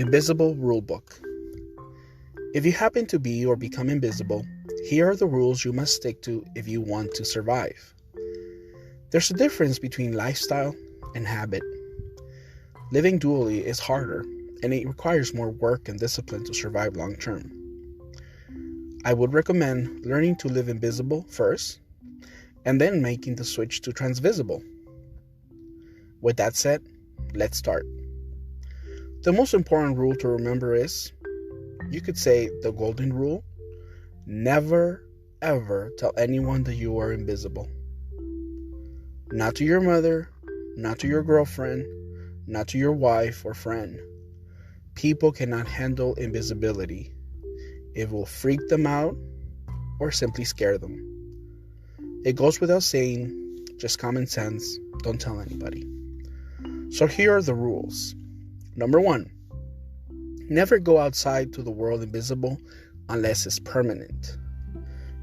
Invisible Rulebook. If you happen to be or become invisible, here are the rules you must stick to if you want to survive. There's a difference between lifestyle and habit. Living dually is harder, and it requires more work and discipline to survive long term. I would recommend learning to live invisible first, and then making the switch to transvisible. With that said, let's start. The most important rule to remember is, you could say the golden rule: never ever tell anyone that you are invisible. Not to your mother, not to your girlfriend, not to your wife or friend. People cannot handle invisibility. It will freak them out or simply scare them. It goes without saying, just common sense, don't tell anybody. So here are the rules. Number 1, never go outside to the world invisible unless it's permanent.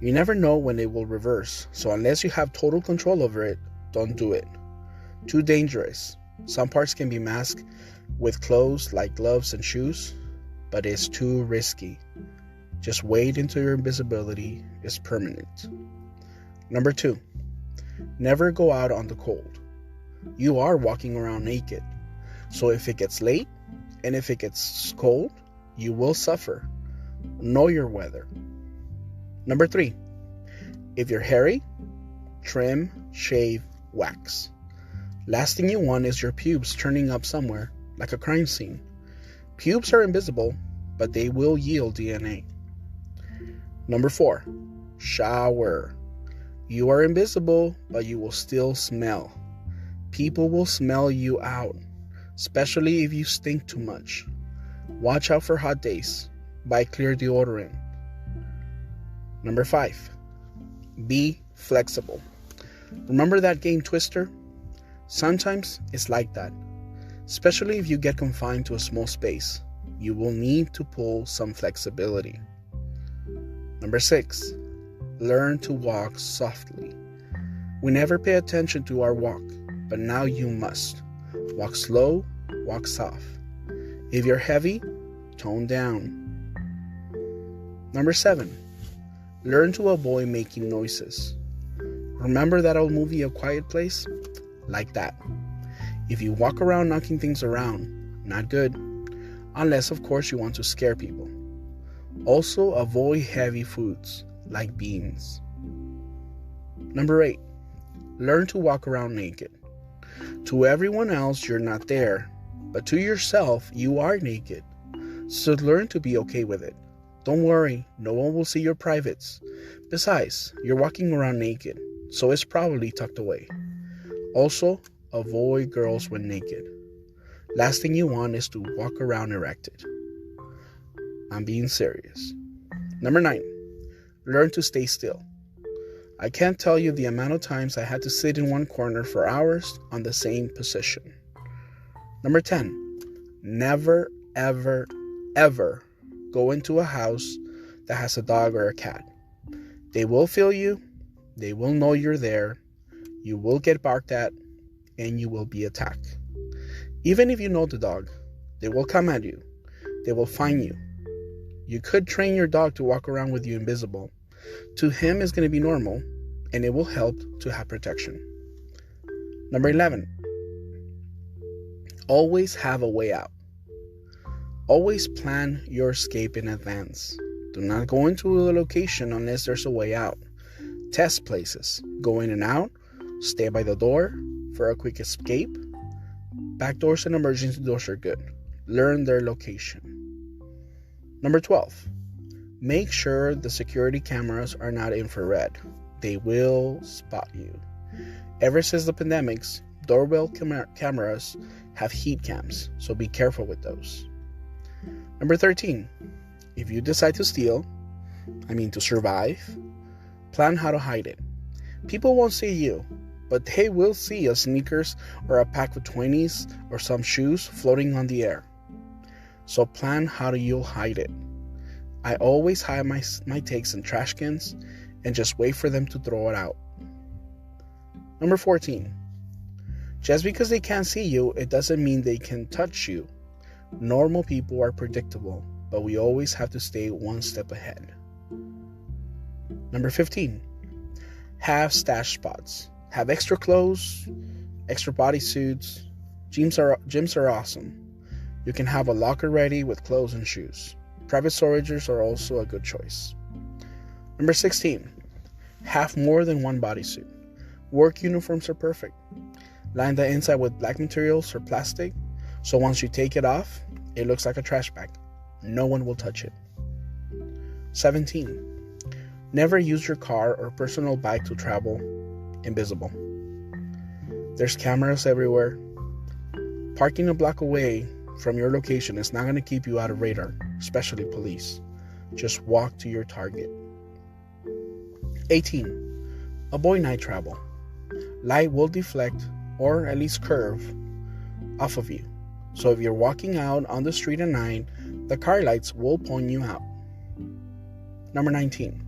You never know when it will reverse, so unless you have total control over it, don't do it. Too dangerous. Some parts can be masked with clothes like gloves and shoes, but it's too risky. Just wait until your invisibility is permanent. Number 2, never go out on the cold. You are walking around naked, so if it gets late and if it gets cold, you will suffer. Know your weather. Number 3, if you're hairy, trim, shave, wax. Last thing you want is your pubes turning up somewhere like a crime scene. Pubes are invisible, but they will yield DNA. Number 4, shower. You are invisible, but you will still smell. People will smell you out, especially if you stink too much. Watch out for hot days. Buy clear deodorant. Number 5, be flexible. Remember that game Twister? Sometimes it's like that, especially if you get confined to a small space. You will need to pull some flexibility. Number 6, learn to walk softly. We never pay attention to our walk, but now you must. Walk slow, walk soft. If you're heavy, tone down. Number 7, learn to avoid making noises. Remember that old movie, A Quiet Place? Like that. If you walk around knocking things around, not good. Unless, of course, you want to scare people. Also, avoid heavy foods, like beans. Number 8, learn to walk around naked. To everyone else, you're not there, but to yourself, you are naked. So learn to be okay with it. Don't worry, no one will see your privates. Besides, you're walking around naked, so it's probably tucked away. Also, avoid girls when naked. Last thing you want is to walk around erected. I'm being serious. Number 9, learn to stay still. I can't tell you the amount of times I had to sit in one corner for hours on the same position. Number 10, never, ever, ever go into a house that has a dog or a cat. They will feel you, they will know you're there, you will get barked at, and you will be attacked. Even if you know the dog, they will come at you, they will find you. You could train your dog to walk around with you invisible. To him, it's going to be normal, and it will help to have protection. Number 11, always have a way out. Always plan your escape in advance. Do not go into a location unless there's a way out. Test places. Go in and out. Stay by the door for a quick escape. Back doors and emergency doors are good. Learn their location. Number 12, make sure the security cameras are not infrared. They will spot you. Ever since the pandemics, doorbell cameras have heat cams, so be careful with those. Number 13, if you decide to steal, to survive, plan how to hide it. People won't see you, but they will see a sneakers or a pack of 20s or some shoes floating on the air. So plan how you'll hide it. I always hide my takes in trash cans and just wait for them to throw it out. Number 14, just because they can't see you, it doesn't mean they can touch you. Normal people are predictable, but we always have to stay one step ahead. Number 15, have stash spots. Have extra clothes, extra bodysuits. Gyms are awesome. You can have a locker ready with clothes and shoes. Private storages are also a good choice. Number 16, have more than one bodysuit. Work uniforms are perfect. Line the inside with black materials or plastic, so once you take it off, it looks like a trash bag. No one will touch it. 17, never use your car or personal bike to travel invisible. There's cameras everywhere. Parking a block away from your location is not going to keep you out of radar, especially police. Just walk to your target. 18, avoid night travel. Light will deflect or at least curve off of you. So if you're walking out on the street at night, the car lights will point you out. Number 19,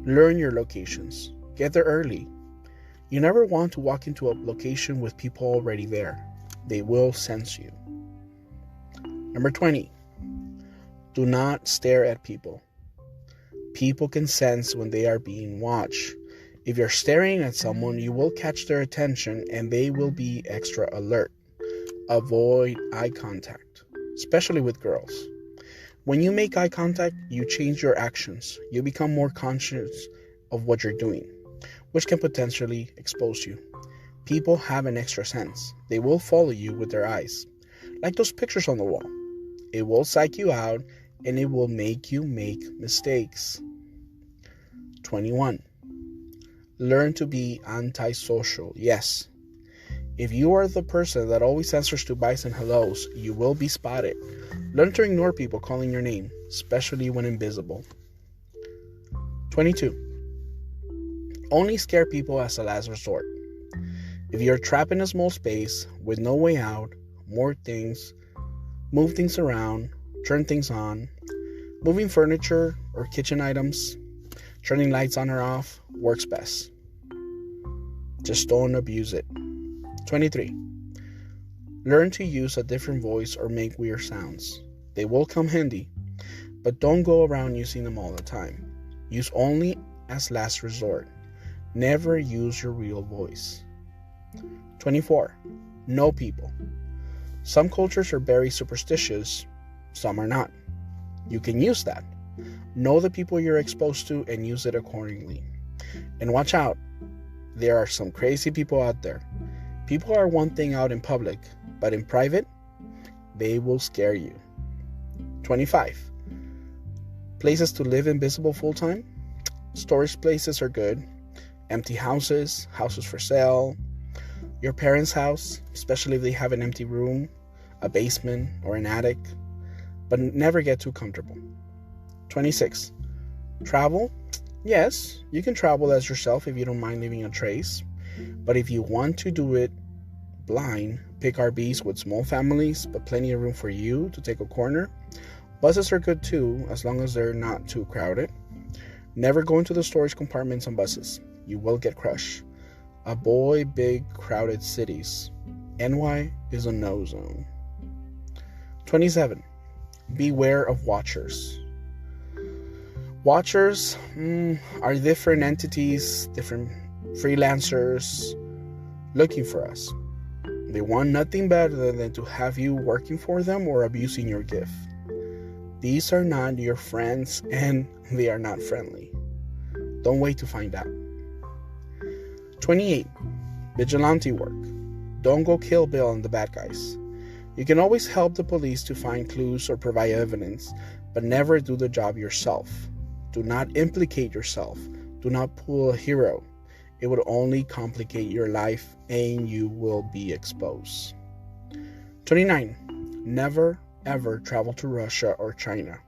learn your locations. Get there early. You never want to walk into a location with people already there. They will sense you. Number 20, do not stare at people. People can sense when they are being watched. If you're staring at someone, you will catch their attention and they will be extra alert. Avoid eye contact, especially with girls. When you make eye contact, you change your actions. You become more conscious of what you're doing, which can potentially expose you. People have an extra sense. They will follow you with their eyes, like those pictures on the wall. It will psych you out and it will make you make mistakes. 21, learn to be antisocial. Yes. If you are the person that always answers to byes and hellos, you will be spotted. Learn to ignore people calling your name, especially when invisible. 22, only scare people as a last resort. If you're trapped in a small space with no way out, move things around, turn things on, moving furniture or kitchen items, turning lights on or off works best. Just don't abuse it. 23, learn to use a different voice or make weird sounds. They will come handy, but don't go around using them all the time. Use only as last resort. Never use your real voice. 24, know people. Some cultures are very superstitious, some are not. You can use that. Know the people you're exposed to and use it accordingly. And watch out, there are some crazy people out there. People are one thing out in public, but in private, they will scare you. 25, places to live invisible full-time. Storage places are good. Empty houses, houses for sale, your parents' house, especially if they have an empty room, a basement, or an attic, but never get too comfortable. 26, travel. Yes, you can travel as yourself if you don't mind leaving a trace, but if you want to do it blind, pick RVs with small families, but plenty of room for you to take a corner. Buses are good too, as long as they're not too crowded. Never go into the storage compartments on buses. You will get crushed. Avoid big, crowded cities. NY is a no zone. 27, beware of watchers. Watchers are different entities, different freelancers looking for us. They want nothing better than to have you working for them or abusing your gift. These are not your friends and they are not friendly. Don't wait to find out. 28, vigilante work. Don't go kill Bill and the bad guys. You can always help the police to find clues or provide evidence, but never do the job yourself. Do not implicate yourself. Do not pull a hero. It would only complicate your life and you will be exposed. 29, never ever travel to Russia or China.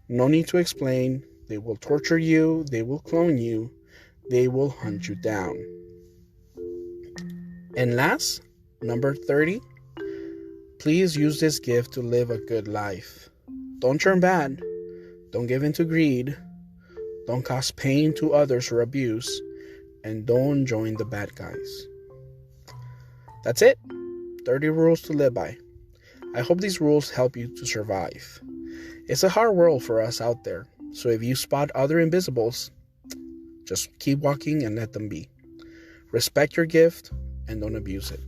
No need to explain. They will torture you. They will clone you. They will hunt you down. And last, number 30, please use this gift to live a good life. Don't turn bad. Don't give in to greed. Don't cause pain to others or abuse. And don't join the bad guys. That's it. 30 rules to live by. I hope these rules help you to survive. It's a hard world for us out there, so if you spot other invisibles, just keep walking and let them be. Respect your gift and don't abuse it.